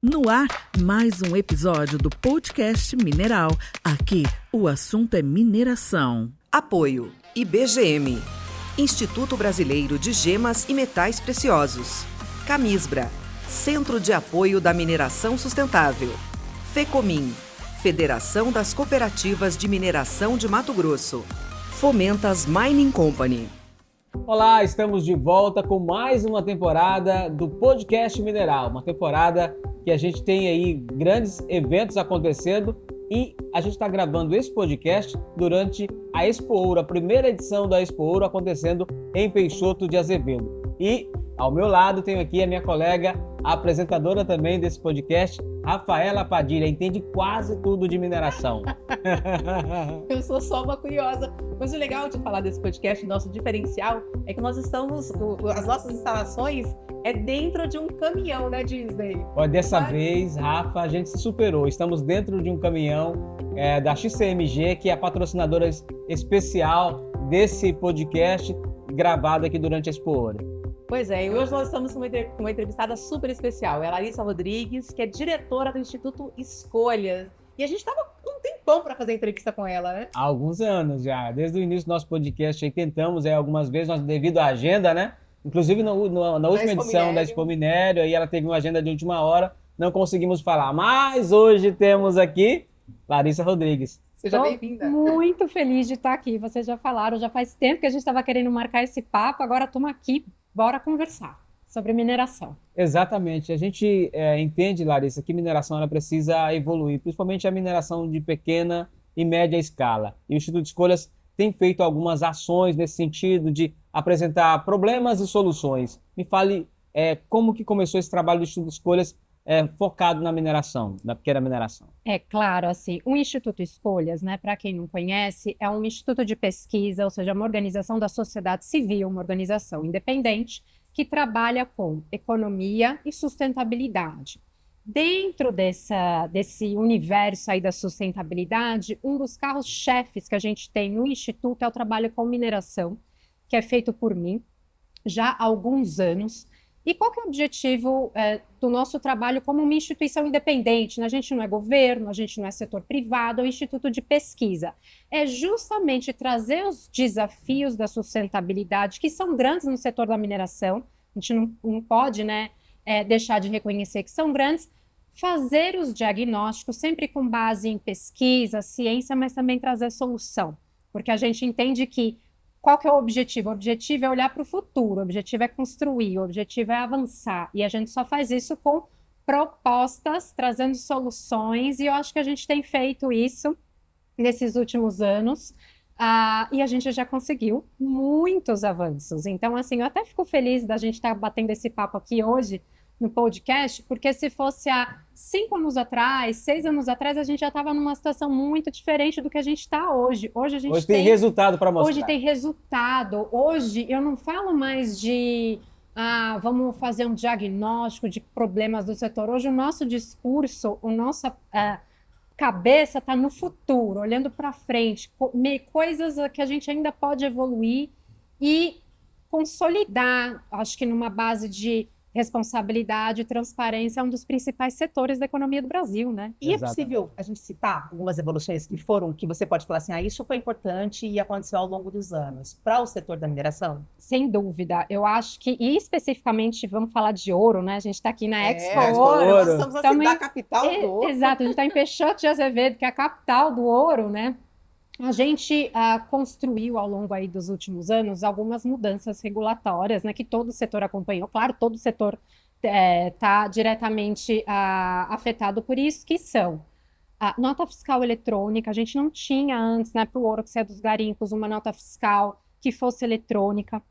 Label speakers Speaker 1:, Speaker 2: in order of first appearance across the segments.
Speaker 1: No ar, mais um episódio do podcast Mineral. Aqui, o assunto é mineração.
Speaker 2: Apoio IBGM, Instituto Brasileiro de Gemas e Metais Preciosos. Camisbra, Centro de Apoio da Mineração Sustentável. FECOMIN, Federação das Cooperativas de Mineração de Mato Grosso. Fomentas Mining Company.
Speaker 3: Olá, estamos de volta com mais uma temporada do Podcast Mineral, uma temporada que a gente tem aí grandes eventos acontecendo e a gente está gravando esse podcast durante a Expo Ouro, a primeira edição da Expo Ouro acontecendo em Peixoto de Azevedo. E ao meu lado tenho aqui a minha colega, a apresentadora também desse podcast, Rafaela Padilha, entende quase tudo de mineração.
Speaker 4: Eu sou só uma curiosa. Mas o legal de falar desse podcast, nosso diferencial, é que nós estamos, as nossas instalações é dentro de um caminhão, né, Disney?
Speaker 3: Olha, dessa vez, Rafa, a gente se superou. Estamos dentro de um caminhão da XCMG, que é a patrocinadora especial desse podcast gravado aqui durante a Expo Ouro.
Speaker 4: Pois é, e hoje nós estamos com uma entrevistada super especial. É a Larissa Rodrigues, que é diretora do Instituto Escolhas. E a gente estava um tempão para fazer entrevista com ela, né?
Speaker 3: Há alguns anos já. Desde o início do nosso podcast aí tentamos algumas vezes, nós, devido à agenda, né? Inclusive na última edição da Expo Minério, aí ela teve uma agenda de última hora, não conseguimos falar. Mas hoje temos aqui Larissa Rodrigues.
Speaker 4: Seja bem-vinda.
Speaker 5: Muito feliz de estar aqui. Vocês já falaram, já faz tempo que a gente estava querendo marcar esse papo, agora estamos aqui. Bora conversar sobre mineração.
Speaker 3: Exatamente. A gente entende, Larissa, que mineração ela precisa evoluir, principalmente a mineração de pequena e média escala. E o Instituto Escolhas tem feito algumas ações nesse sentido de apresentar problemas e soluções. Me fale como que começou esse trabalho do Instituto Escolhas focado na mineração, na pequena mineração.
Speaker 5: É claro, assim, o Instituto Escolhas, né, para quem não conhece, é um instituto de pesquisa, ou seja, uma organização da sociedade civil, uma organização independente que trabalha com economia e sustentabilidade. Dentro desse universo aí da sustentabilidade, um dos carros-chefes que a gente tem no Instituto é o trabalho com mineração, que é feito por mim já há alguns anos. E qual que é o objetivo do nosso trabalho como uma instituição independente? A gente não é governo, a gente não é setor privado, é um instituto de pesquisa. É justamente trazer os desafios da sustentabilidade, que são grandes no setor da mineração, a gente não pode deixar de reconhecer que são grandes, fazer os diagnósticos sempre com base em pesquisa, ciência, mas também trazer solução. Porque a gente entende que qual que é o objetivo? O objetivo é olhar para o futuro, o objetivo é construir, o objetivo é avançar. E a gente só faz isso com propostas, trazendo soluções, e eu acho que a gente tem feito isso nesses últimos anos, e a gente já conseguiu muitos avanços. Então, assim, eu até fico feliz da gente estar batendo esse papo aqui hoje, no podcast, porque se fosse há 5 anos atrás, 6 anos atrás, a gente já estava numa situação muito diferente do que a gente está hoje. Hoje
Speaker 3: tem resultado para mostrar.
Speaker 5: Hoje tem resultado. Hoje eu não falo mais de vamos fazer um diagnóstico de problemas do setor. Hoje o nosso discurso, a nossa cabeça está no futuro, olhando para frente, coisas que a gente ainda pode evoluir e consolidar, acho que numa base de responsabilidade e transparência é um dos principais setores da economia do Brasil, né?
Speaker 4: E é possível a gente citar algumas evoluções que você pode falar assim, isso foi importante e aconteceu ao longo dos anos, para o setor da mineração?
Speaker 5: Sem dúvida. Eu acho que, e especificamente, vamos falar de ouro, né? A gente está aqui na Expo
Speaker 4: Ouro. Nós estamos assim, da capital do ouro.
Speaker 5: Exato, a gente está em Peixoto de Azevedo, que é a capital do ouro, né? A gente construiu ao longo aí dos últimos anos algumas mudanças regulatórias, né, que todo o setor acompanhou. Claro, todo o setor está diretamente afetado por isso, que são a nota fiscal eletrônica. A gente não tinha antes, né, para o ouro que saia dos garimpos, uma nota fiscal que fosse eletrônica.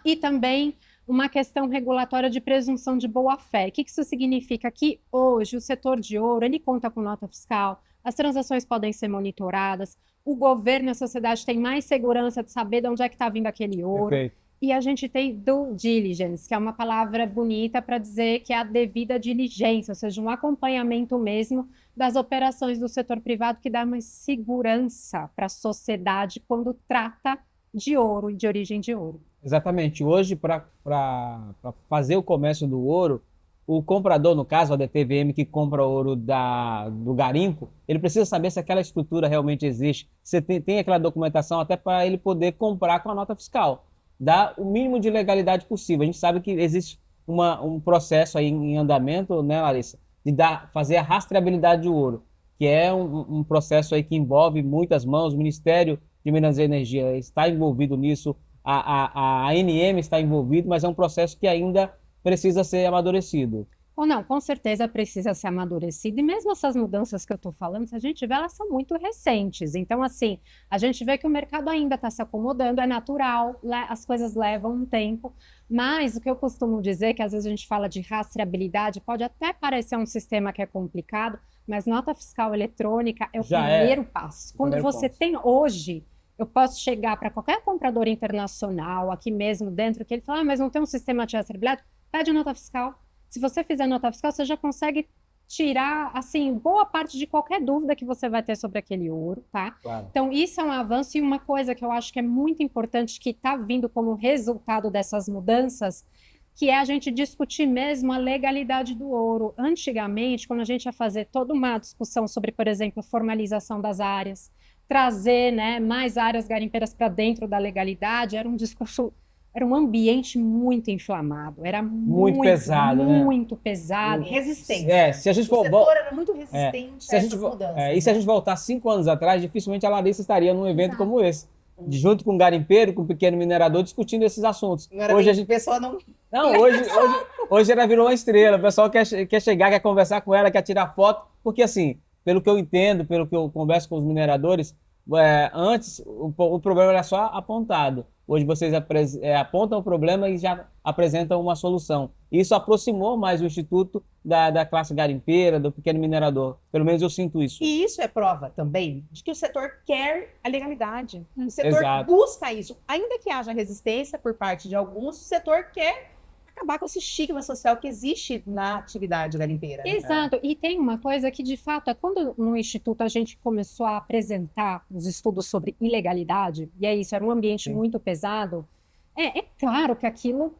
Speaker 5: E também uma questão regulatória de presunção de boa-fé. O que isso significa? Que hoje o setor de ouro ele conta com nota fiscal, as transações podem ser monitoradas, o governo e a sociedade têm mais segurança de saber de onde é que está vindo aquele ouro.
Speaker 3: Perfeito.
Speaker 5: E a gente tem due diligence, que é uma palavra bonita para dizer que é a devida diligência, ou seja, um acompanhamento mesmo das operações do setor privado que dá mais segurança para a sociedade quando trata de ouro e de origem de ouro.
Speaker 3: Exatamente. Hoje, para fazer o comércio do ouro, o comprador, no caso, a DTVM, que compra ouro do garimpo, ele precisa saber se aquela estrutura realmente existe, se tem aquela documentação até para ele poder comprar com a nota fiscal. Dá o mínimo de legalidade possível. A gente sabe que existe um processo aí em andamento, né, Larissa, de fazer a rastreabilidade do ouro, que é um processo aí que envolve muitas mãos. O Ministério de Minas e Energia está envolvido nisso, a ANM está envolvido, mas é um processo que ainda precisa ser amadurecido.
Speaker 5: Ou não, com certeza precisa ser amadurecido. E mesmo essas mudanças que eu estou falando, se a gente vê, elas são muito recentes. Então, assim, a gente vê que o mercado ainda está se acomodando, é natural, as coisas levam um tempo. Mas o que eu costumo dizer, é que às vezes a gente fala de rastreabilidade, pode até parecer um sistema que é complicado, mas nota fiscal eletrônica é o primeiro passo. Quando você tem hoje, eu posso chegar para qualquer comprador internacional, aqui mesmo dentro, que ele fala, mas não tem um sistema de rastreabilidade? Pede nota fiscal. Se você fizer nota fiscal, você já consegue tirar, assim, boa parte de qualquer dúvida que você vai ter sobre aquele ouro, tá?
Speaker 3: Claro.
Speaker 5: Então, isso é um avanço e uma coisa que eu acho que é muito importante, que está vindo como resultado dessas mudanças, que é a gente discutir mesmo a legalidade do ouro. Antigamente, quando a gente ia fazer toda uma discussão sobre, por exemplo, formalização das áreas, trazer, né, mais áreas garimpeiras para dentro da legalidade, era um discurso... Era um ambiente muito inflamado, era muito pesado, muito pesado.
Speaker 4: Resistente.
Speaker 3: Se a gente
Speaker 4: o setor era muito resistente a essas mudanças.
Speaker 3: E se a gente voltar 5 anos atrás, dificilmente a Larissa estaria num evento como esse, junto com um garimpeiro, com um pequeno minerador, discutindo esses assuntos.
Speaker 4: Hoje a gente... pessoa não...
Speaker 3: Não, hoje ela virou uma estrela, o pessoal quer chegar, quer conversar com ela, quer tirar foto, porque assim, pelo que eu entendo, pelo que eu converso com os mineradores, antes o problema era só apontado. Hoje vocês apontam o problema e já apresentam uma solução. Isso aproximou mais o Instituto da classe garimpeira, do pequeno minerador. Pelo menos eu sinto isso.
Speaker 4: E isso é prova também de que o setor quer a legalidade. O setor busca isso. Ainda que haja resistência por parte de alguns, o setor quer acabar com esse estigma social que existe na atividade garimpeira.
Speaker 5: Exato. E tem uma coisa que, de fato, é quando no Instituto a gente começou a apresentar os estudos sobre ilegalidade, e é isso, era um ambiente muito pesado, é claro que aquilo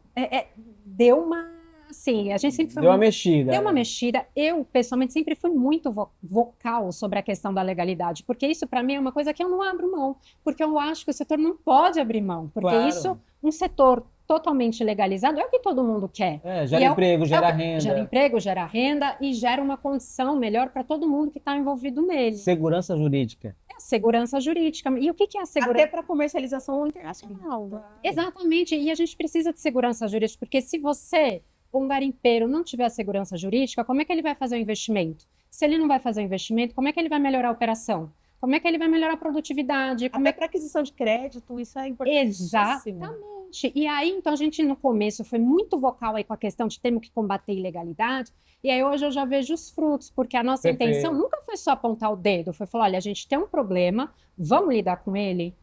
Speaker 5: deu uma... Assim, a gente sempre foi...
Speaker 3: Deu uma mexida.
Speaker 5: Deu uma mexida. Eu, pessoalmente, sempre fui muito vocal sobre a questão da legalidade, porque isso, para mim, é uma coisa que eu não abro mão, porque eu acho que o setor não pode abrir mão, porque isso, um setor totalmente legalizado, é o que todo mundo quer.
Speaker 3: Gera emprego, gera renda.
Speaker 5: Gera emprego, gera renda e gera uma condição melhor para todo mundo que está envolvido nele.
Speaker 3: Segurança jurídica.
Speaker 5: Segurança jurídica. E o que é a segurança?
Speaker 4: Até para comercialização internacional.
Speaker 5: Exatamente. E a gente precisa de segurança jurídica, porque se você, um garimpeiro, não tiver segurança jurídica, como é que ele vai fazer o investimento? Se ele não vai fazer o investimento, como é que ele vai melhorar a operação? Como é que ele vai melhorar a produtividade?
Speaker 4: Até para aquisição de crédito, isso é importante.
Speaker 5: Exatamente. E aí, então, a gente no começo foi muito vocal aí com a questão de temos que combater a ilegalidade, e aí hoje eu já vejo os frutos, porque a nossa intenção nunca foi só apontar o dedo, foi falar, olha, a gente tem um problema, vamos lidar com ele.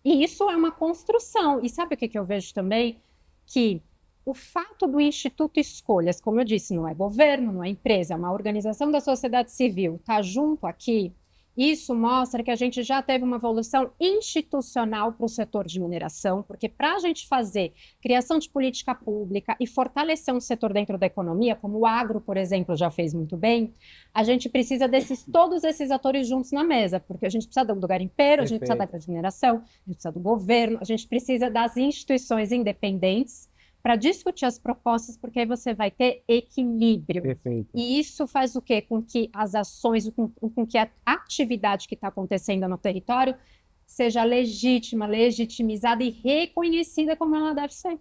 Speaker 5: E isso é uma construção. E sabe o que eu vejo também? Que o fato do Instituto Escolhas, como eu disse, não é governo, não é empresa, é uma organização da sociedade civil, tá junto aqui, isso mostra que a gente já teve uma evolução institucional para o setor de mineração, porque para a gente fazer criação de política pública e fortalecer um setor dentro da economia, como o agro, por exemplo, já fez muito bem, a gente precisa todos esses atores juntos na mesa, porque a gente precisa do garimpeiro, a gente precisa da mineração, a gente precisa do governo, a gente precisa das instituições independentes para discutir as propostas, porque aí você vai ter equilíbrio.
Speaker 3: Perfeito.
Speaker 5: E isso faz o quê? Com que as ações, com que a atividade que está acontecendo no território seja legítima, legitimizada e reconhecida como ela deve ser.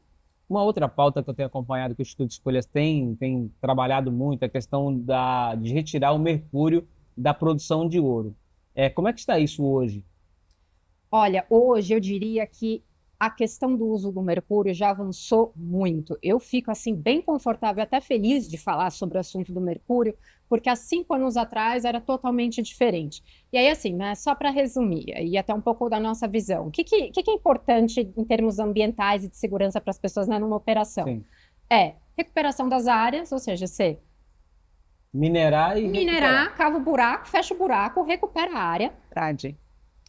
Speaker 3: Uma outra pauta que eu tenho acompanhado, que o Instituto Escolhas tem trabalhado muito, é a questão de retirar o mercúrio da produção de ouro. Como é que está isso hoje?
Speaker 5: Olha, hoje eu diria que a questão do uso do mercúrio já avançou muito. Eu fico assim bem confortável, até feliz de falar sobre o assunto do mercúrio, porque há 5 anos atrás era totalmente diferente. E aí assim, né, só para resumir, e até um pouco da nossa visão, o que é importante em termos ambientais e de segurança para as pessoas, né, numa operação?
Speaker 3: Sim.
Speaker 5: Recuperação das áreas, ou seja, você
Speaker 3: minerar,
Speaker 5: cava o buraco, fecha o buraco, recupera a área.
Speaker 4: Verdade.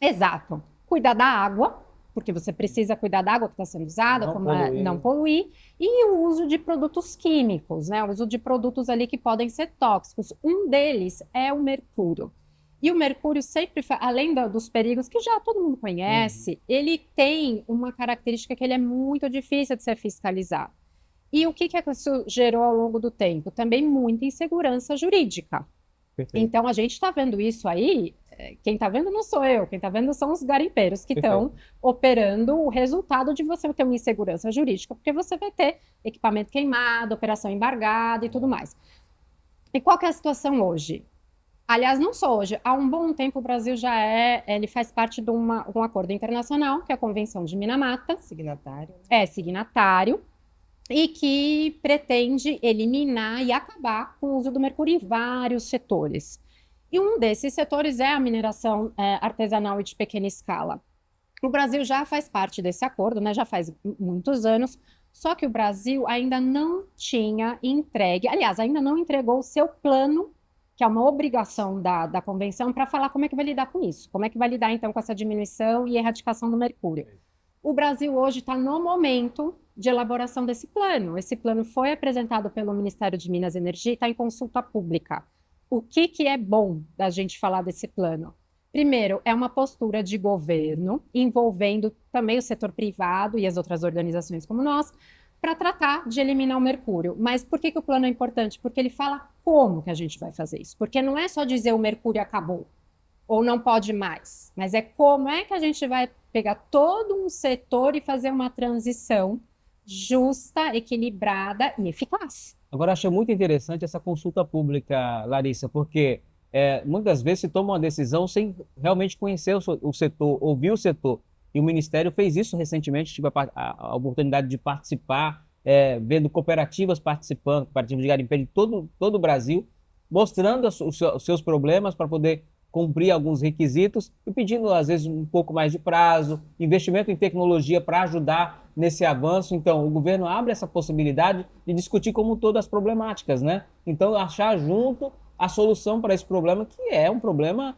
Speaker 5: Exato. Cuidar da água. porque você precisa cuidar da água que está sendo usada, não poluir, e o uso de produtos químicos, né? O uso de produtos ali que podem ser tóxicos. Um deles é o mercúrio. E o mercúrio sempre, além dos perigos que já todo mundo conhece, ele tem uma característica que ele é muito difícil de ser fiscalizado. E o que isso gerou ao longo do tempo? Também muita insegurança jurídica. Perfeito. Então, a gente está vendo isso aí, quem está vendo não sou eu, quem está vendo são os garimpeiros que estão operando o resultado de você ter uma insegurança jurídica, porque você vai ter equipamento queimado, operação embargada e tudo mais. E qual que é a situação hoje? Aliás, não só hoje, há um bom tempo o Brasil ele faz parte de um acordo internacional, que é a Convenção de Minamata.
Speaker 4: Signatário.
Speaker 5: Signatário. E que pretende eliminar e acabar com o uso do mercúrio em vários setores. E um desses setores é a mineração artesanal e de pequena escala. O Brasil já faz parte desse acordo, né? Já faz muitos anos, só que o Brasil ainda não tinha entregue, aliás, ainda não entregou o seu plano, que é uma obrigação da convenção, para falar como é que vai lidar com isso, como é que vai lidar então com essa diminuição e erradicação do mercúrio. O Brasil hoje está no momento de elaboração desse plano. Esse plano foi apresentado pelo Ministério de Minas e Energia e está em consulta pública. O que é bom da gente falar desse plano? Primeiro, é uma postura de governo, envolvendo também o setor privado e as outras organizações como nós, para tratar de eliminar o mercúrio. Mas por que o plano é importante? Porque ele fala como que a gente vai fazer isso. Porque não é só dizer o mercúrio acabou, ou não pode mais, mas é como é que a gente vai pegar todo um setor e fazer uma transição justa, equilibrada e eficaz.
Speaker 3: Agora, achei muito interessante essa consulta pública, Larissa, porque muitas vezes se toma uma decisão sem realmente conhecer o setor, ouvir o setor. E o Ministério fez isso recentemente, tive a oportunidade de participar, vendo cooperativas participando, cooperativas de garimpeiro de todo o Brasil, mostrando os seus problemas para poder cumprir alguns requisitos e pedindo, às vezes, um pouco mais de prazo, investimento em tecnologia para ajudar nesse avanço. Então, o governo abre essa possibilidade de discutir como todas as problemáticas, né? Então, achar junto a solução para esse problema, que é um problema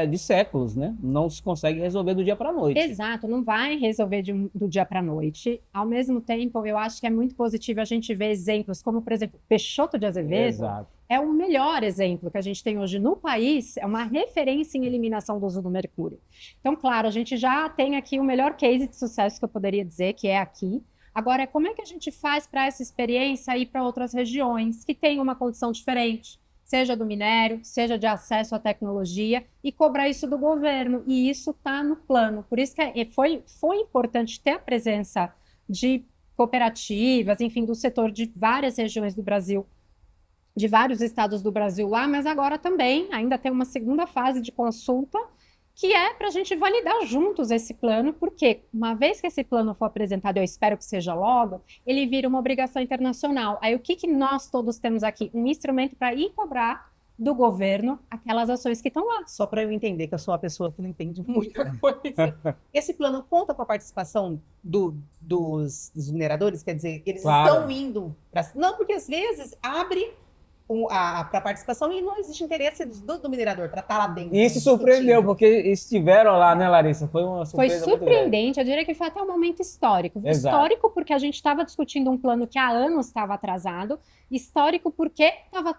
Speaker 3: de séculos, né? Não se consegue resolver do dia para a noite.
Speaker 5: Exato, não vai resolver do dia para a noite. Ao mesmo tempo, eu acho que é muito positivo a gente ver exemplos como, por exemplo, Peixoto de Azevedo.
Speaker 3: Exato.
Speaker 5: É o melhor exemplo que a gente tem hoje no país, é uma referência em eliminação do uso do mercúrio. Então, claro, a gente já tem aqui o melhor case de sucesso que eu poderia dizer, que é aqui. Agora, como é que a gente faz para essa experiência ir para outras regiões que têm uma condição diferente? Seja do minério, seja de acesso à tecnologia, e cobrar isso do governo. E isso está no plano. Por isso que foi importante ter a presença de cooperativas, enfim, do setor de várias regiões do Brasil, de vários estados do Brasil lá, mas agora também ainda tem uma segunda fase de consulta, que é para a gente validar juntos esse plano, porque uma vez que esse plano for apresentado, eu espero que seja logo, ele vira uma obrigação internacional. Aí o que nós todos temos aqui? Um instrumento para ir cobrar do governo aquelas ações que estão lá.
Speaker 4: Só para eu entender, que eu sou uma pessoa que não entende muita coisa. Esse plano conta com a participação dos mineradores? Quer dizer, eles estão indo para... Não, porque às vezes abre para participação e não existe interesse do minerador para estar lá dentro.
Speaker 3: E isso surpreendeu, porque estiveram lá, né, Larissa? Foi uma surpresa.
Speaker 5: Foi surpreendente, eu diria que foi até um momento histórico.
Speaker 3: Exato.
Speaker 5: Histórico porque a gente estava discutindo um plano que há anos estava atrasado. Histórico porque estava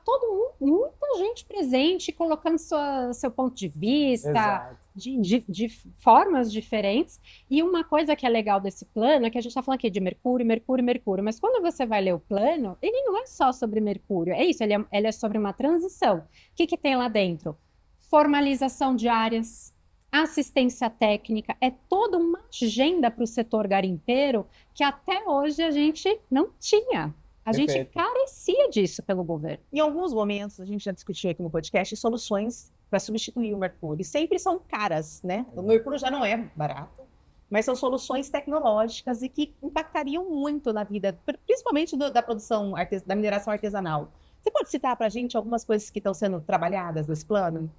Speaker 5: muita gente presente, colocando seu ponto de vista, de formas diferentes. E uma coisa que é legal desse plano é que a gente está falando aqui de mercúrio, mas quando você vai ler o plano, ele não é só sobre mercúrio, é isso, ele é sobre uma transição. O que tem lá dentro? Formalização de áreas, assistência técnica, é toda uma agenda para o setor garimpeiro que até hoje a gente não tinha. A gente carecia disso pelo governo.
Speaker 4: Em alguns momentos, a gente já discutiu aqui no podcast soluções para substituir o mercúrio. Sempre são caras, né? O mercúrio já não é barato, mas são soluções tecnológicas e que impactariam muito na vida, principalmente da produção, da mineração artesanal. Você pode citar para a gente algumas coisas que estão sendo trabalhadas nesse plano?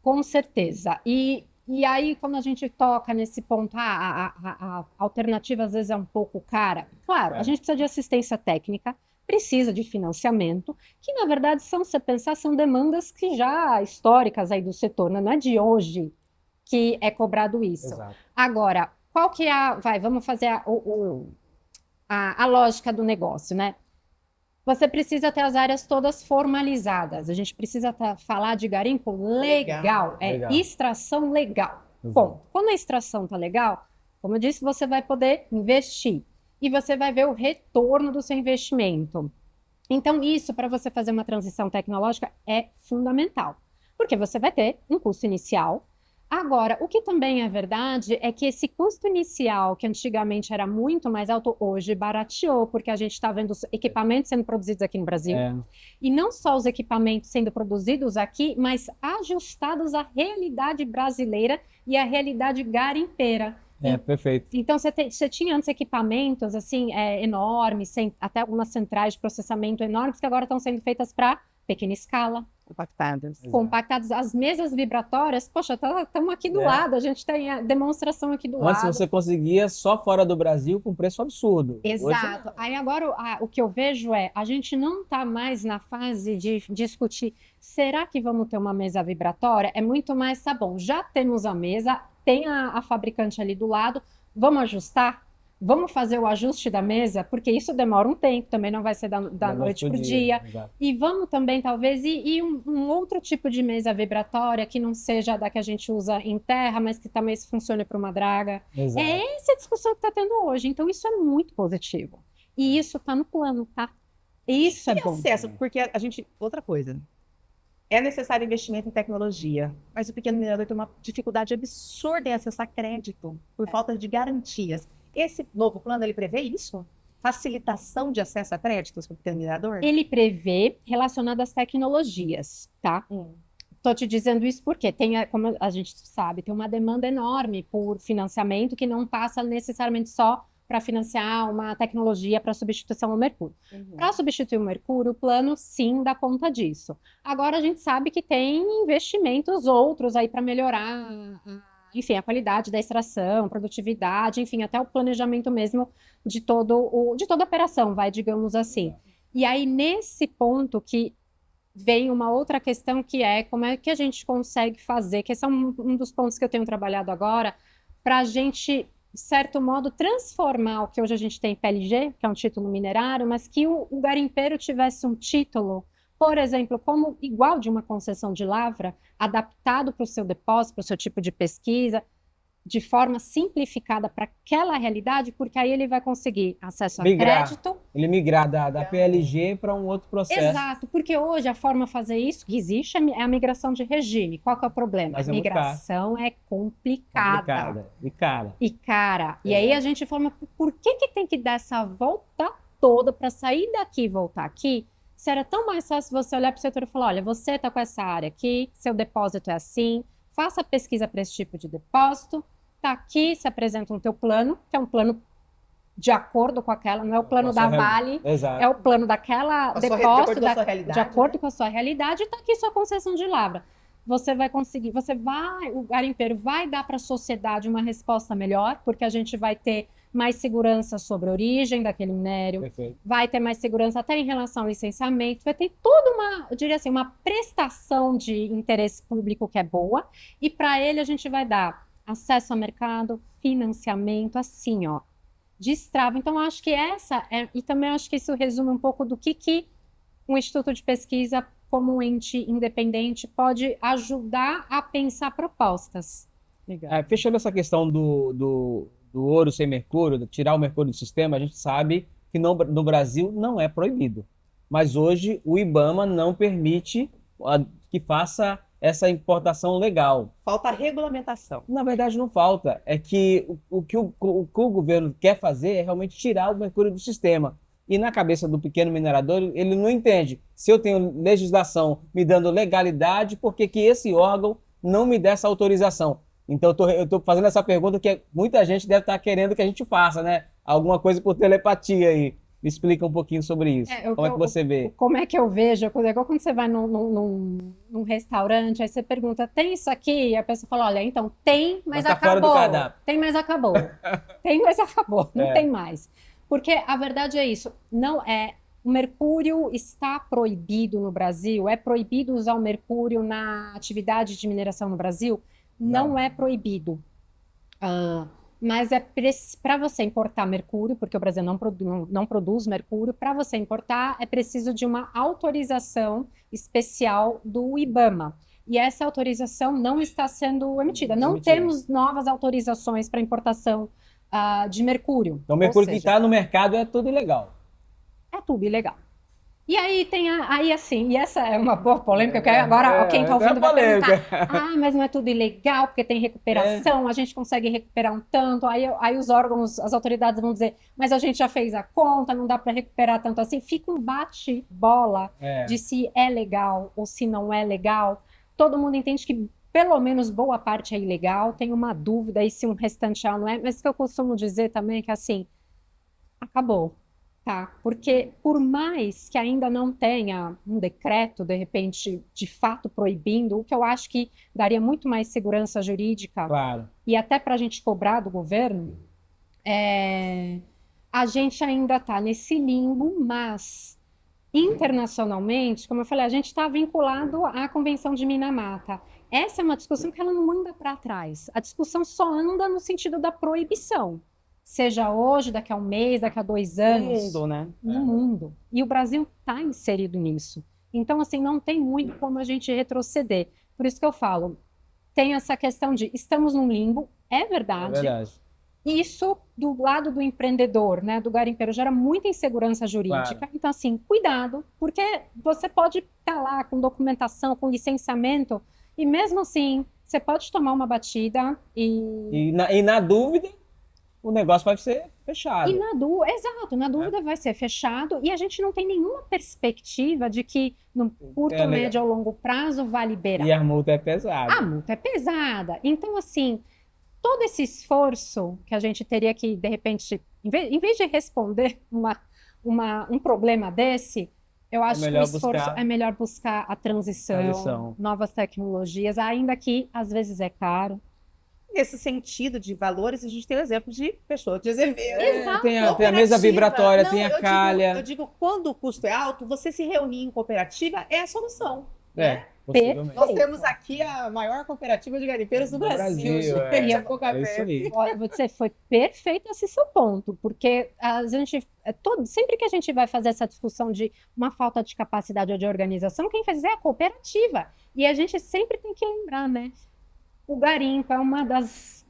Speaker 5: Com certeza. E aí, quando a gente toca nesse ponto, a alternativa às vezes é um pouco cara. Claro, a gente precisa de assistência técnica, precisa de financiamento, que na verdade se você pensar, são demandas que já históricas aí do setor, né? Não é de hoje que é cobrado isso.
Speaker 3: Exato.
Speaker 5: Agora, qual que é vamos fazer a lógica do negócio, né? Você precisa ter as áreas todas formalizadas. A gente precisa falar de garimpo legal.
Speaker 3: Legal.
Speaker 5: Extração legal. Bom, quando a extração tá legal, como eu disse, você vai poder investir. E você vai ver o retorno do seu investimento. Então, isso, para você fazer uma transição tecnológica, é fundamental. Porque você vai ter um custo inicial. Agora, o que também é verdade é que esse custo inicial, que antigamente era muito mais alto, hoje barateou, porque a gente está vendo os equipamentos sendo produzidos aqui no Brasil. E não só os equipamentos sendo produzidos aqui, mas ajustados à realidade brasileira e à realidade garimpeira.
Speaker 3: Perfeito.
Speaker 5: Então, você tinha antes equipamentos assim, enormes, até algumas centrais de processamento enormes, que agora estão sendo feitas para pequena escala. Compactadas. As mesas vibratórias, poxa, estamos aqui do lado, a gente tem a demonstração aqui do lado.
Speaker 3: Antes você conseguia só fora do Brasil com preço absurdo.
Speaker 5: Exato.
Speaker 3: Hoje...
Speaker 5: Aí agora o que eu vejo a gente não está mais na fase de discutir, será que vamos ter uma mesa vibratória? É muito mais, tá bom, já temos a mesa, tem a fabricante ali do lado, vamos ajustar? Vamos fazer o ajuste da mesa, porque isso demora um tempo, também não vai ser da noite para o dia. E vamos também, talvez, ir um outro tipo de mesa vibratória, que não seja da que a gente usa em terra, mas que também funcione para uma draga.
Speaker 3: Exato.
Speaker 5: É essa a discussão que está tendo hoje. Então, isso é muito positivo. E isso está no plano, tá? Isso é bom.
Speaker 4: Acesso, porque a gente... Outra coisa. É necessário investimento em tecnologia, mas o pequeno minerador tem uma dificuldade absurda em acessar crédito, por falta de garantias. Esse novo plano, ele prevê isso? Facilitação de acesso a créditos para o pequeno minerador?
Speaker 5: Ele prevê relacionado às tecnologias, tá? Estou te dizendo isso porque como a gente sabe, tem uma demanda enorme por financiamento que não passa necessariamente só para financiar uma tecnologia para substituição ao mercúrio. Para substituir o mercúrio, o plano sim dá conta disso. Agora a gente sabe que tem investimentos outros aí para melhorar enfim, a qualidade da extração, produtividade, enfim, até o planejamento mesmo de toda a operação, digamos assim. E aí, nesse ponto que vem uma outra questão que é como é que a gente consegue fazer, que esse é um dos pontos que eu tenho trabalhado agora, para a gente, de certo modo, transformar o que hoje a gente tem PLG, que é um título minerário, mas que o garimpeiro tivesse um título, por exemplo, como igual de uma concessão de lavra, adaptado para o seu depósito, para o seu tipo de pesquisa, de forma simplificada para aquela realidade, porque aí ele vai conseguir acesso a crédito.
Speaker 3: Ele migrar da PLG para um outro processo.
Speaker 5: Exato, porque hoje a forma de fazer isso que existe é a migração de regime. Qual que é o problema?
Speaker 3: Mas
Speaker 5: a migração é complicada.
Speaker 3: E cara.
Speaker 5: E aí a gente forma, por que tem que dar essa volta toda para sair daqui e voltar aqui? Se era tão mais fácil você olhar para o setor e falar, olha, você está com essa área aqui, seu depósito é assim, faça pesquisa para esse tipo de depósito, está aqui, se apresenta um teu plano, que é um plano de acordo com aquela, não é o plano da Vale, é o plano daquela depósito, de acordo com a sua realidade, e está aqui sua concessão de lavra. Você vai conseguir, o garimpeiro vai dar para a sociedade uma resposta melhor, porque a gente vai ter mais segurança sobre a origem daquele minério, vai ter mais segurança até em relação ao licenciamento, vai ter toda eu diria assim, uma prestação de interesse público que é boa, e para ele a gente vai dar acesso ao mercado, financiamento, assim, ó, destrava. Então, acho que e também acho que isso resume um pouco do que um instituto de pesquisa como um ente independente pode ajudar a pensar propostas.
Speaker 3: Fechando essa questão do ouro sem mercúrio, tirar o mercúrio do sistema, a gente sabe que no Brasil não é proibido. Mas hoje o IBAMA não permite que faça essa importação legal.
Speaker 4: Falta regulamentação.
Speaker 3: Na verdade, não falta. É que o que o governo quer fazer é realmente tirar o mercúrio do sistema. E na cabeça do pequeno minerador, ele não entende. Se eu tenho legislação me dando legalidade, por que esse órgão não me dá essa autorização? Então, eu estou fazendo essa pergunta que muita gente deve estar querendo que a gente faça, né? Alguma coisa por telepatia aí. Me explica um pouquinho sobre isso. Como é que você vê?
Speaker 5: Como é que eu vejo? É igual quando você vai num restaurante, aí você pergunta, tem isso aqui? E a pessoa fala, olha, então tem, mas
Speaker 3: tá
Speaker 5: acabou.
Speaker 3: Fora do cardápio.
Speaker 5: Tem, mas acabou. Tem, mas acabou. Não tem mais. Porque a verdade é isso. O mercúrio está proibido no Brasil? É proibido usar o mercúrio na atividade de mineração no Brasil? Não é proibido. mas para você importar mercúrio, porque o Brasil não produz mercúrio, para você importar é preciso de uma autorização especial do IBAMA. E essa autorização não está sendo emitida. Não temos novas autorizações para importação de mercúrio.
Speaker 3: Então, o mercúrio que está no mercado é tudo ilegal.
Speaker 5: É tudo ilegal. E aí e essa é uma boa polêmica, porque agora quem está ouvindo vai perguntar, mas não é tudo ilegal, porque tem recuperação, a gente consegue recuperar um tanto, aí os órgãos, as autoridades vão dizer, mas a gente já fez a conta, não dá para recuperar tanto assim, fica um bate-bola de se é legal ou se não é legal. Todo mundo entende que pelo menos boa parte é ilegal, tem uma dúvida aí se um restante não é, mas o que eu costumo dizer também é que assim, acabou. Tá, porque por mais que ainda não tenha um decreto, de repente, de fato proibindo, o que eu acho que daria muito mais segurança jurídica, e até para a gente cobrar do governo, a gente ainda está nesse limbo, mas internacionalmente, como eu falei, a gente está vinculado à Convenção de Minamata. Essa é uma discussão que ela não anda para trás. A discussão só anda no sentido da proibição. Seja hoje, daqui a um mês, daqui a 2 anos.
Speaker 3: No mundo, né?
Speaker 5: No mundo. E o Brasil está inserido nisso. Então, assim, não tem muito como a gente retroceder. Por isso que eu falo, tem essa questão de estamos num limbo, é verdade.
Speaker 3: É verdade.
Speaker 5: Isso, do lado do empreendedor, né, do garimpeiro, gera muita insegurança jurídica. Claro. Então, assim, cuidado, porque você pode estar lá com documentação, com licenciamento, e mesmo assim, você pode tomar uma batida e
Speaker 3: na dúvida, o negócio vai ser fechado.
Speaker 5: Exato, na dúvida vai ser fechado e a gente não tem nenhuma perspectiva de que no curto, médio ou longo prazo vai liberar.
Speaker 3: E a multa é pesada.
Speaker 5: A multa é pesada. Então, assim, todo esse esforço que a gente teria que, de repente, em vez de responder um problema desse, eu acho que o esforço é melhor buscar a transição, novas tecnologias, ainda que às vezes é caro.
Speaker 4: Nesse sentido de valores, a gente tem o exemplo de Peixoto de Azevedo.
Speaker 5: Exato.
Speaker 3: Tem a mesa vibratória, tem a calha.
Speaker 4: Eu digo, quando o custo é alto, você se reunir em cooperativa é a solução.
Speaker 3: Possivelmente.
Speaker 4: Nós temos aqui a maior cooperativa de garimpeiros do Brasil.
Speaker 3: Isso aí.
Speaker 5: Olha, você foi perfeito esse seu ponto, porque a gente, sempre que a gente vai fazer essa discussão de uma falta de capacidade ou de organização, quem faz é a cooperativa. E a gente sempre tem que lembrar, né? O garimpo é uma das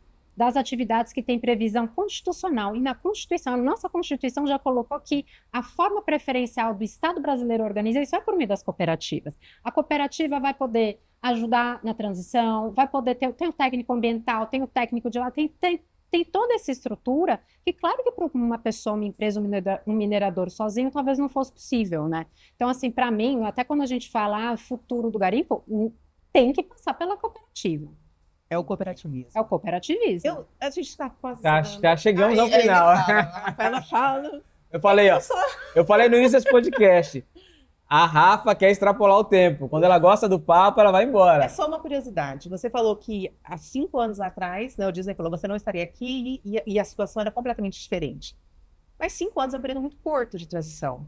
Speaker 5: atividades que tem previsão constitucional. E na Constituição, a nossa Constituição já colocou que a forma preferencial do Estado brasileiro organizar isso é por meio das cooperativas. A cooperativa vai poder ajudar na transição, vai poder tem o técnico ambiental, tem o técnico de lá, tem toda essa estrutura que, claro que para uma pessoa, uma empresa, um minerador sozinho, talvez não fosse possível, né? Então, assim, para mim, até quando a gente fala futuro do garimpo, tem que passar pela cooperativa.
Speaker 4: É o cooperativismo.
Speaker 5: É o cooperativismo.
Speaker 4: A gente está quase...
Speaker 3: Chegamos ao final.
Speaker 4: Ela fala...
Speaker 3: Eu falei no início desse podcast. A Rafa quer extrapolar o tempo. Quando ela gosta do papo, ela vai embora.
Speaker 4: É só uma curiosidade. Você falou que há 5 anos atrás, né, o Disney falou, você não estaria aqui e a situação era completamente diferente. Mas 5 anos é um período muito curto de transição.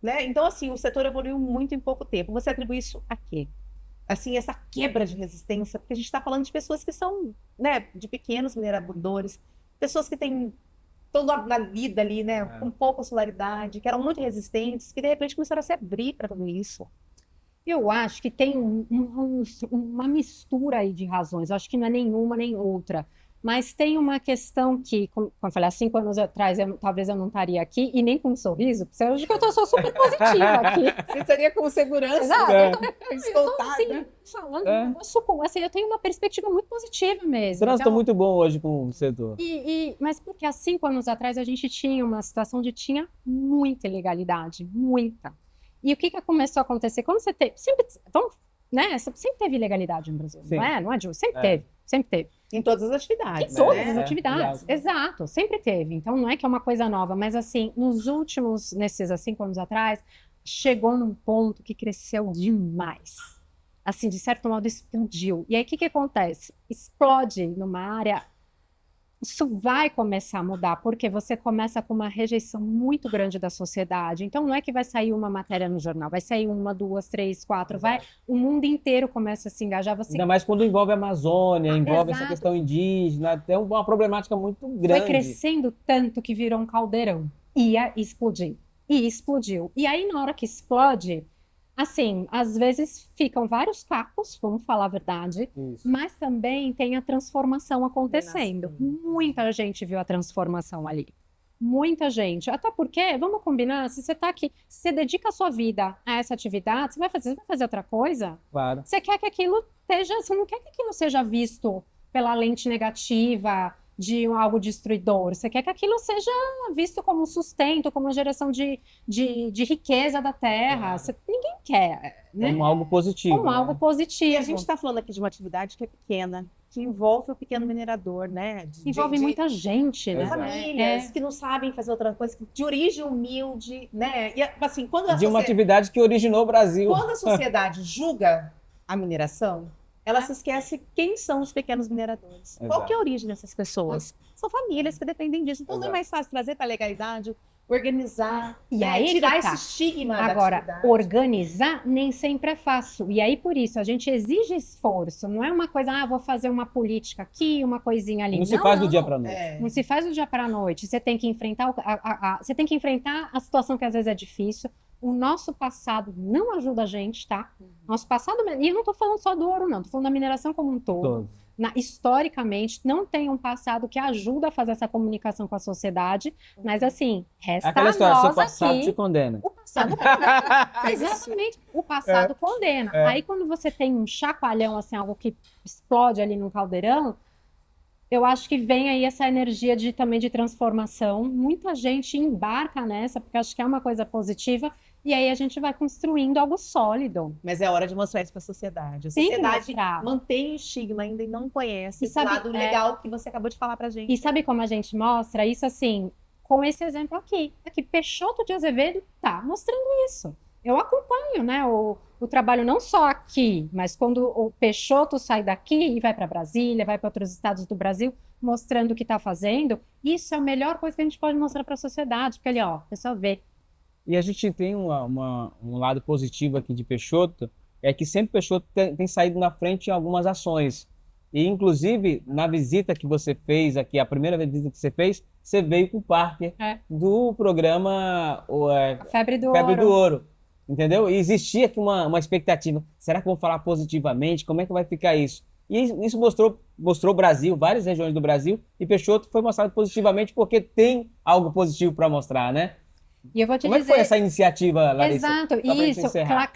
Speaker 4: Né? Então, assim, o setor evoluiu muito em pouco tempo. Você atribui isso a quê? Assim, essa quebra de resistência, porque a gente está falando de pessoas que são, né, de pequenos mineradores, pessoas que têm toda a vida ali, né, com pouca solaridade, que eram muito resistentes, que de repente começaram a se abrir para tudo isso.
Speaker 5: Eu acho que tem uma mistura aí de razões, eu acho que não é nenhuma nem outra. Mas tem uma questão que, como eu falei, há 5 anos atrás, talvez eu não estaria aqui, e nem com um sorriso, porque hoje eu sou super positiva aqui.
Speaker 4: Você estaria com segurança,
Speaker 5: escoltada. Então, assim, falando, assim, eu tenho uma perspectiva muito positiva mesmo.
Speaker 3: O trânsito muito bom hoje com o setor.
Speaker 5: Mas porque há 5 anos atrás a gente tinha uma situação onde tinha muita ilegalidade, muita. E o que começou a acontecer? Quando você teve... Sempre teve ilegalidade no Brasil,
Speaker 3: Sim.
Speaker 5: não é? Não é, sempre teve.
Speaker 4: Em todas as atividades.
Speaker 5: Em todas as atividades, exato, sempre teve. Então não é que é uma coisa nova, mas assim, nesses 5 anos atrás, chegou num ponto que cresceu demais. Assim, de certo modo, explodiu. E aí o que acontece? Explode numa área Isso vai começar a mudar, porque você começa com uma rejeição muito grande da sociedade. Então, não é que vai sair uma matéria no jornal, vai sair uma, duas, três, quatro, o mundo inteiro começa a se engajar.
Speaker 3: Ainda mais quando envolve a Amazônia, envolve essa questão indígena, tem uma problemática muito grande.
Speaker 5: Foi crescendo tanto que virou um caldeirão. Ia explodir. E explodiu. E aí, na hora que explode, assim, às vezes ficam vários cacos, vamos falar a verdade, mas também tem a transformação acontecendo. Muita gente viu a transformação ali. Muita gente. Até porque, vamos combinar, se você está aqui, se você dedica a sua vida a essa atividade, você vai fazer outra coisa?
Speaker 3: Claro.
Speaker 5: Você quer que aquilo esteja, você não quer que aquilo seja visto pela lente negativa, de algo destruidor. Você quer que aquilo seja visto como um sustento, como uma geração de riqueza da terra. Ninguém quer, né?
Speaker 3: Como algo positivo.
Speaker 5: Como algo positivo.
Speaker 4: E a gente está falando aqui de uma atividade que é pequena, que envolve o pequeno minerador, né?
Speaker 5: Envolve muita gente, né?
Speaker 4: Famílias que não sabem fazer outra coisa, de origem humilde, né? E assim, quando
Speaker 3: uma atividade que originou o Brasil.
Speaker 4: Quando a sociedade julga a mineração, ela se esquece quem são os pequenos mineradores.
Speaker 3: Exato.
Speaker 4: Qual que é a origem dessas pessoas? São famílias que dependem disso. Então não é mais fácil trazer para a legalidade, organizar,
Speaker 5: e aí
Speaker 4: tirar esse estigma
Speaker 5: Agora,
Speaker 4: da atividade.
Speaker 5: Organizar nem sempre é fácil. E aí, por isso, a gente exige esforço. Não é uma coisa, vou fazer uma política aqui, uma coisinha ali.
Speaker 3: Não se faz do dia para a noite.
Speaker 5: Não se faz do dia para a noite. Você tem que enfrentar você tem que enfrentar a situação que às vezes é difícil. O nosso passado não ajuda a gente, tá? Nosso passado, e eu não estou falando só do ouro, não. Estou falando da mineração como um todo. Historicamente, não tem um passado que ajuda a fazer essa comunicação com a sociedade, mas assim, resta
Speaker 3: aquela história, seu
Speaker 5: nós
Speaker 3: passado
Speaker 5: aqui.
Speaker 3: te condena.
Speaker 5: O passado condena. Exatamente. O passado condena. Aí, quando você tem um chacoalhão, assim, algo que explode ali num caldeirão, eu acho que vem aí essa energia também de transformação. Muita gente embarca nessa, porque acho que é uma coisa positiva. E aí a gente vai construindo algo sólido.
Speaker 4: Mas é hora de mostrar isso para a sociedade. A sociedade mantém o estigma ainda e não conhece esse lado legal que você acabou de falar pra gente.
Speaker 5: E sabe como a gente mostra isso assim? Com esse exemplo aqui. Aqui, Peixoto de Azevedo tá mostrando isso. Eu acompanho, né, o trabalho não só aqui, mas quando o Peixoto sai daqui e vai para Brasília, vai para outros estados do Brasil, mostrando o que está fazendo, isso é a melhor coisa que a gente pode mostrar para a sociedade, porque ali, ó, o pessoal vê.
Speaker 3: E a gente tem um lado positivo aqui de Peixoto, é que sempre Peixoto tem saído na frente em algumas ações. E, inclusive, na visita que você fez aqui, a primeira visita que você fez, você veio com o Parker do programa
Speaker 5: Febre do
Speaker 3: Ouro. Entendeu? E existia aqui uma expectativa. Será que vão falar positivamente? Como é que vai ficar isso? E isso mostrou o Brasil, várias regiões do Brasil, e Peixoto foi mostrado positivamente porque tem algo positivo para mostrar, né?
Speaker 5: E eu vou te
Speaker 3: Como
Speaker 5: dizer...
Speaker 3: é que foi essa iniciativa, Larissa?
Speaker 5: Exato, isso,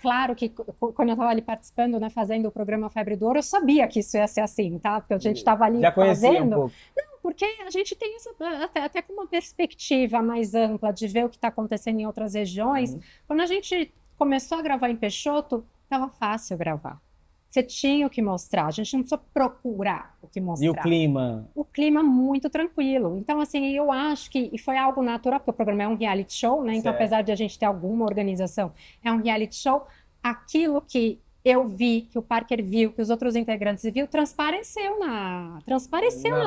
Speaker 5: claro que quando eu estava ali participando, né, fazendo o programa Febre do Ouro, eu sabia que isso ia ser assim, tá? Porque a gente estava ali
Speaker 3: já conhecia
Speaker 5: fazendo...
Speaker 3: um pouco.
Speaker 5: Não, porque a gente tem até com uma perspectiva mais ampla de ver o que está acontecendo em outras regiões. Quando a gente começou a gravar em Peixoto, estava fácil gravar. Você tinha o que mostrar, a gente não precisa procurar o que mostrar.
Speaker 3: E o clima?
Speaker 5: O clima muito tranquilo. Então, assim, eu acho que foi algo natural, porque o programa é um reality show, né? Então, apesar de a gente ter alguma organização, é um reality show. Aquilo que eu vi, que o Parker viu, que os outros integrantes viu, transpareceu na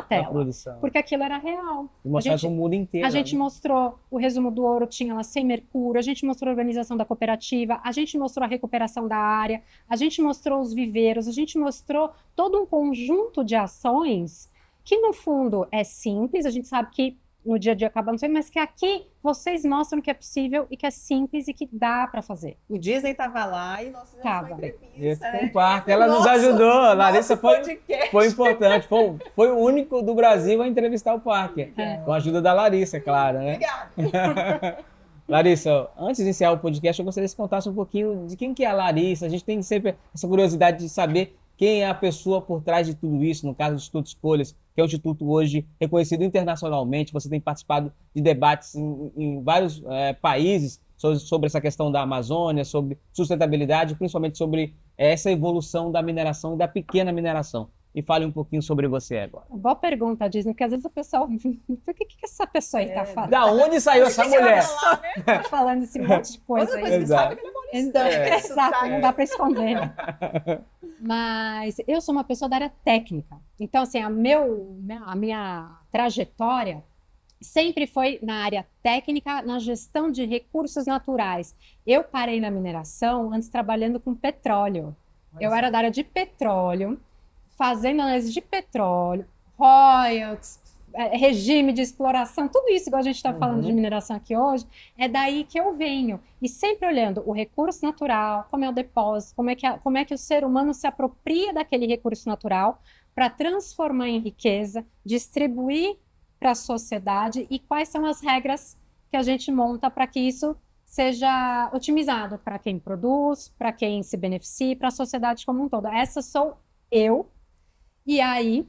Speaker 5: tela. Porque aquilo era real.
Speaker 3: E mostrar para o mundo inteiro.
Speaker 5: A gente mostrou o resumo do ouro, tinha lá sem mercúrio, a gente mostrou a organização da cooperativa, a gente mostrou a recuperação da área, a gente mostrou os viveiros, a gente mostrou todo um conjunto de ações que, no fundo, é simples, a gente sabe que no dia a dia acaba não sendo, mas que aqui vocês mostram que é possível e que é simples e que dá para fazer.
Speaker 4: O Disney estava lá e nós fizemos uma entrevista.
Speaker 3: Com parte, ela nos ajudou. A Larissa foi importante. Foi o único do Brasil a entrevistar o Parker. Com a ajuda da Larissa, claro, né?
Speaker 4: Obrigada.
Speaker 3: Larissa, antes de iniciar o podcast, eu gostaria que você contasse um pouquinho de quem que é a Larissa. A gente tem sempre essa curiosidade de saber quem é a pessoa por trás de tudo isso, no caso do Instituto Escolhas, que é um instituto hoje reconhecido internacionalmente. Você tem participado de debates em vários países sobre essa questão da Amazônia, sobre sustentabilidade, principalmente sobre essa evolução da mineração e da pequena mineração. e fale um pouquinho sobre você agora.
Speaker 5: Boa pergunta, Disney, porque às vezes o pessoal... Por que essa pessoa aí tá falando?
Speaker 3: Da onde saiu essa mulher?
Speaker 5: Tá falando esse monte de coisa aí.
Speaker 3: Exato.
Speaker 5: Exato, não dá para esconder. Mas eu sou uma pessoa da área técnica. Então, assim, a minha trajetória sempre foi na área técnica, na gestão de recursos naturais. Eu parei na mineração antes trabalhando com petróleo. Eu era da área de petróleo, fazendo análise de petróleo, royalties, regime de exploração, tudo isso, igual a gente está falando de mineração aqui hoje, é daí que eu venho. E sempre olhando o recurso natural, como é o depósito, como é que o ser humano se apropria daquele recurso natural para transformar em riqueza, distribuir para a sociedade e quais são as regras que a gente monta para que isso seja otimizado para quem produz, para quem se beneficia, para a sociedade como um todo. Essa sou eu. E aí,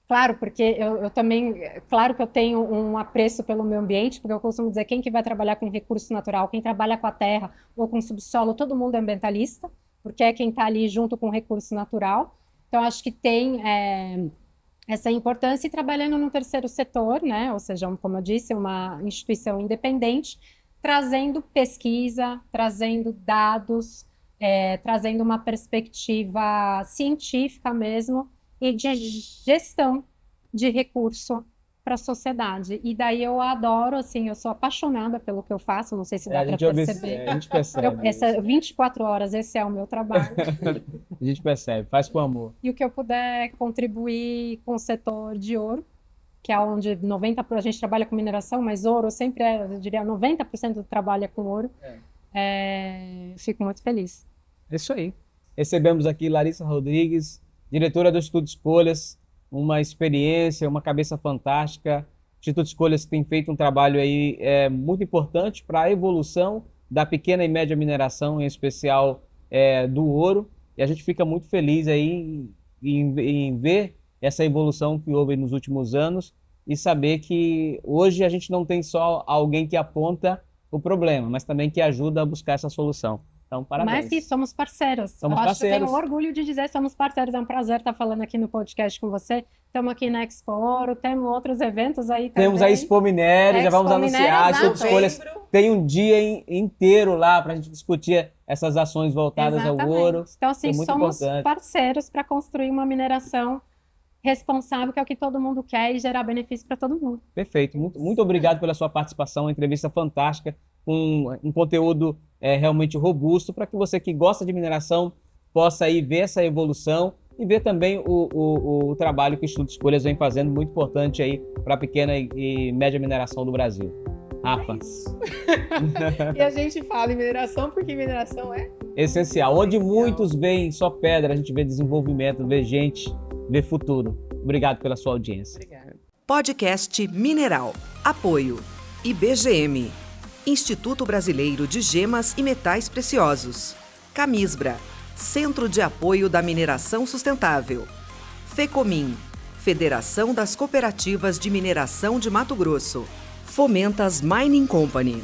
Speaker 5: claro, porque eu também, claro que eu tenho um apreço pelo meio ambiente, porque eu costumo dizer, quem que vai trabalhar com recurso natural, quem trabalha com a terra ou com subsolo, todo mundo é ambientalista, porque é quem está ali junto com o recurso natural. Então, acho que tem essa importância, e trabalhando no terceiro setor, né, ou seja, como eu disse, uma instituição independente, trazendo pesquisa, trazendo dados, trazendo uma perspectiva científica mesmo, e de gestão de recurso para a sociedade. E daí eu adoro, assim, eu sou apaixonada pelo que eu faço, não sei se dá para perceber.
Speaker 3: A gente percebe.
Speaker 5: 24 horas, esse é o meu trabalho.
Speaker 3: A gente percebe, faz com amor.
Speaker 5: E o que eu puder contribuir com o setor de ouro, que é onde a gente trabalha com mineração, mas ouro sempre eu diria, 90% do trabalho é com ouro. Fico muito feliz.
Speaker 3: É isso aí. Recebemos aqui Larissa Rodrigues, diretora do Instituto Escolhas, uma experiência, uma cabeça fantástica. O Instituto Escolhas tem feito um trabalho aí muito importante para a evolução da pequena e média mineração, em especial do ouro. E a gente fica muito feliz aí em ver essa evolução que houve nos últimos anos e saber que hoje a gente não tem só alguém que aponta o problema, mas também que ajuda a buscar essa solução. Então, parabéns.
Speaker 5: Mas que somos parceiros.
Speaker 3: Somos
Speaker 5: eu
Speaker 3: parceiros.
Speaker 5: Tenho orgulho de dizer que somos parceiros. É um prazer estar falando aqui no podcast com você. Estamos aqui na Expo Ouro, temos outros eventos aí também.
Speaker 3: Temos a Expo Minério, já vamos anunciar. Instituto Escolhas tem um dia inteiro lá para a gente discutir essas ações voltadas ao ouro.
Speaker 5: Então, assim, somos parceiros para construir uma mineração responsável, que é o que todo mundo quer, e gerar benefício para todo mundo.
Speaker 3: Perfeito. Muito obrigado pela sua participação, uma entrevista fantástica, com um conteúdo realmente robusto, para que você que gosta de mineração possa aí ver essa evolução e ver também o trabalho que o Instituto Escolhas vem fazendo, muito importante aí para a pequena e média mineração do Brasil. Rafa.
Speaker 4: E a gente fala em mineração porque mineração é
Speaker 3: essencial. Onde muitos veem só pedra, a gente vê desenvolvimento, vê gente, vê futuro. Obrigado pela sua audiência.
Speaker 4: Obrigada.
Speaker 2: Podcast Mineral. Apoio IBGM, Instituto Brasileiro de Gemas e Metais Preciosos. Camisbra, Centro de Apoio da Mineração Sustentável. Fecomin, Federação das Cooperativas de Mineração de Mato Grosso. Fomentas Mining Company.